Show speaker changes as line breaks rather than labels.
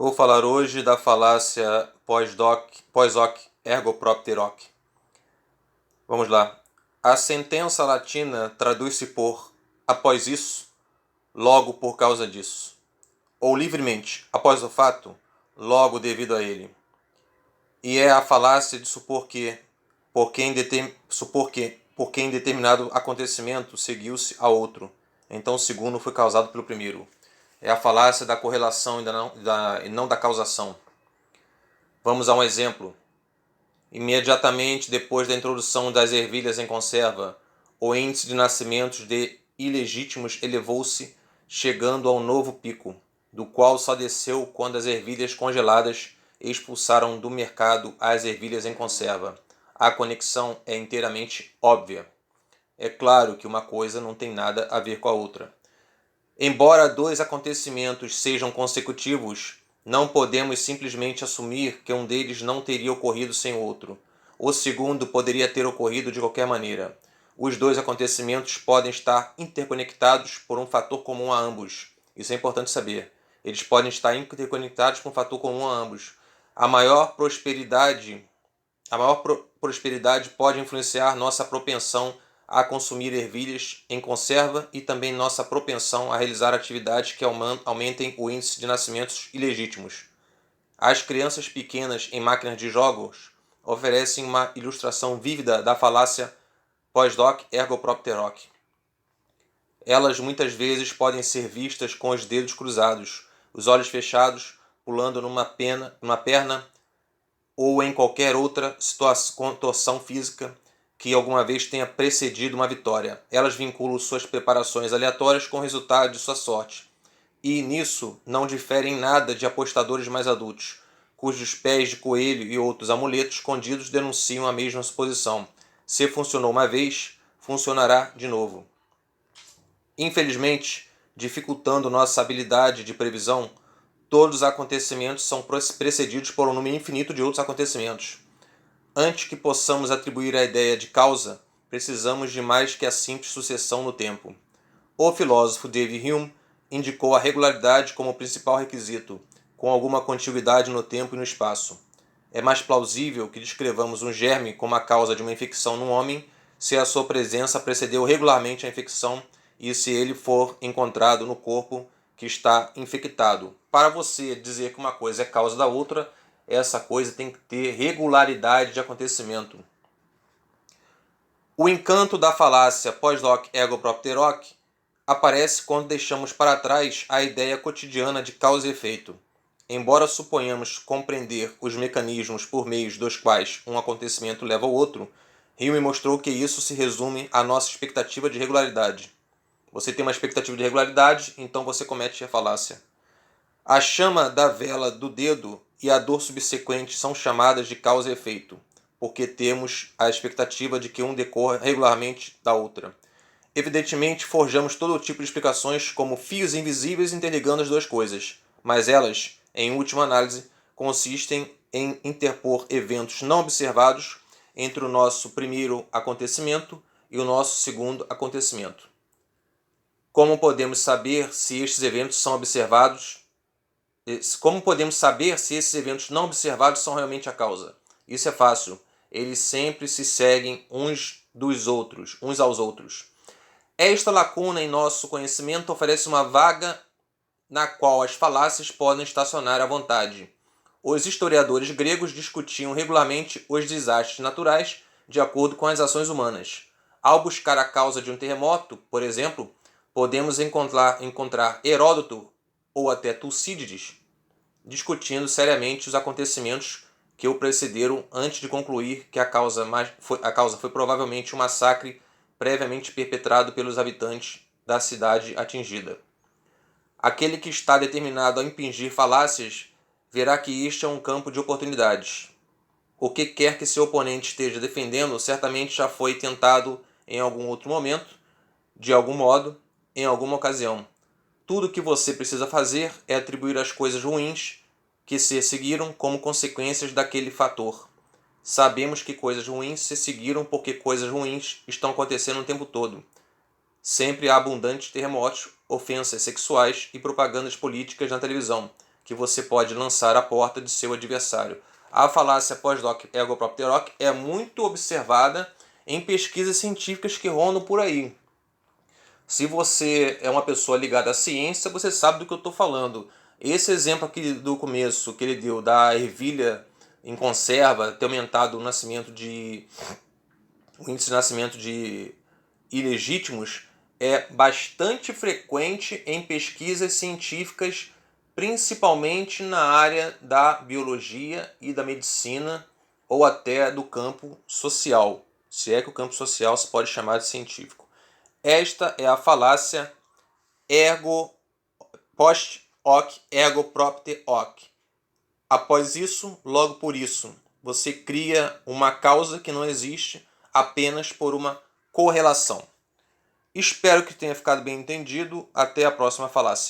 Vou falar hoje da falácia pós-hoc ergo propter hoc. Vamos lá. A sentença latina traduz-se por após isso, logo por causa disso. Ou livremente, após o fato, logo devido a ele. E é a falácia de supor que, porque em determinado acontecimento seguiu-se a outro, então o segundo foi causado pelo primeiro. É a falácia da correlação e não da causação. Vamos a um exemplo. Imediatamente depois da introdução das ervilhas em conserva, o índice de nascimentos de ilegítimos elevou-se, chegando ao novo pico, do qual só desceu quando as ervilhas congeladas expulsaram do mercado as ervilhas em conserva. A conexão é inteiramente óbvia. É claro que uma coisa não tem nada a ver com a outra. Embora dois acontecimentos sejam consecutivos, não podemos simplesmente assumir que um deles não teria ocorrido sem o outro. O segundo poderia ter ocorrido de qualquer maneira. Os dois acontecimentos podem estar interconectados por um fator comum a ambos. Isso é importante saber. Eles podem estar interconectados por um fator comum a ambos. A maior prosperidade pode influenciar nossa propensão a consumir ervilhas em conserva e também nossa propensão a realizar atividades que aumentem o índice de nascimentos ilegítimos. As crianças pequenas em máquinas de jogos oferecem uma ilustração vívida da falácia pós-hoc ergo propter hoc. Elas muitas vezes podem ser vistas com os dedos cruzados, os olhos fechados, pulando numa perna ou em qualquer outra contorção física que alguma vez tenha precedido uma vitória. Elas vinculam suas preparações aleatórias com o resultado de sua sorte. E nisso não diferem nada de apostadores mais adultos, cujos pés de coelho e outros amuletos escondidos denunciam a mesma suposição. Se funcionou uma vez, funcionará de novo. Infelizmente, dificultando nossa habilidade de previsão, todos os acontecimentos são precedidos por um número infinito de outros acontecimentos. Antes que possamos atribuir a ideia de causa, precisamos de mais que a simples sucessão no tempo. O filósofo David Hume indicou a regularidade como principal requisito, com alguma contiguidade no tempo e no espaço. É mais plausível que descrevamos um germe como a causa de uma infecção num homem se a sua presença precedeu regularmente a infecção e se ele for encontrado no corpo que está infectado. Para você dizer que uma coisa é causa da outra, essa coisa tem que ter regularidade de acontecimento. O encanto da falácia pós-hoc ergo propter hoc aparece quando deixamos para trás a ideia cotidiana de causa e efeito. Embora suponhamos compreender os mecanismos por meio dos quais um acontecimento leva ao outro, Hume mostrou que isso se resume à nossa expectativa de regularidade. Você tem uma expectativa de regularidade, então você comete a falácia. A chama da vela do dedo e a dor subsequente são chamadas de causa e efeito, porque temos a expectativa de que um decorra regularmente da outra. Evidentemente, forjamos todo tipo de explicações como fios invisíveis interligando as duas coisas, mas elas, em última análise, consistem em interpor eventos não observados entre o nosso primeiro acontecimento e o nosso segundo acontecimento. Como podemos saber se estes eventos são observados? Como podemos saber se esses eventos não observados são realmente a causa? Isso é fácil. Eles sempre se seguem uns aos outros. Esta lacuna em nosso conhecimento oferece uma vaga na qual as falácias podem estacionar à vontade. Os historiadores gregos discutiam regularmente os desastres naturais de acordo com as ações humanas. Ao buscar a causa de um terremoto, por exemplo, podemos encontrar Heródoto ou até Tucídides discutindo seriamente os acontecimentos que o precederam antes de concluir que a causa foi provavelmente um massacre previamente perpetrado pelos habitantes da cidade atingida. Aquele que está determinado a impingir falácias verá que este é um campo de oportunidades. O que quer que seu oponente esteja defendendo certamente já foi tentado em algum outro momento, de algum modo, em alguma ocasião. Tudo o que você precisa fazer é atribuir as coisas ruins que se seguiram como consequências daquele fator. Sabemos que coisas ruins se seguiram porque coisas ruins estão acontecendo o tempo todo. Sempre há abundantes terremotos, ofensas sexuais e propagandas políticas na televisão, que você pode lançar à porta de seu adversário. A falácia pós-doc ego propter hoc é muito observada em pesquisas científicas que rondam por aí. Se você é uma pessoa ligada à ciência, você sabe do que eu estou falando. Esse exemplo aqui do começo que ele deu da ervilha em conserva ter aumentado o índice de nascimento de ilegítimos é bastante frequente em pesquisas científicas, principalmente na área da biologia e da medicina, ou até do campo social, se é que o campo social se pode chamar de científico. Esta é a falácia ergo post hoc ergo propter hoc. Após isso, logo por isso, você cria uma causa que não existe apenas por uma correlação. Espero que tenha ficado bem entendido. Até a próxima falácia.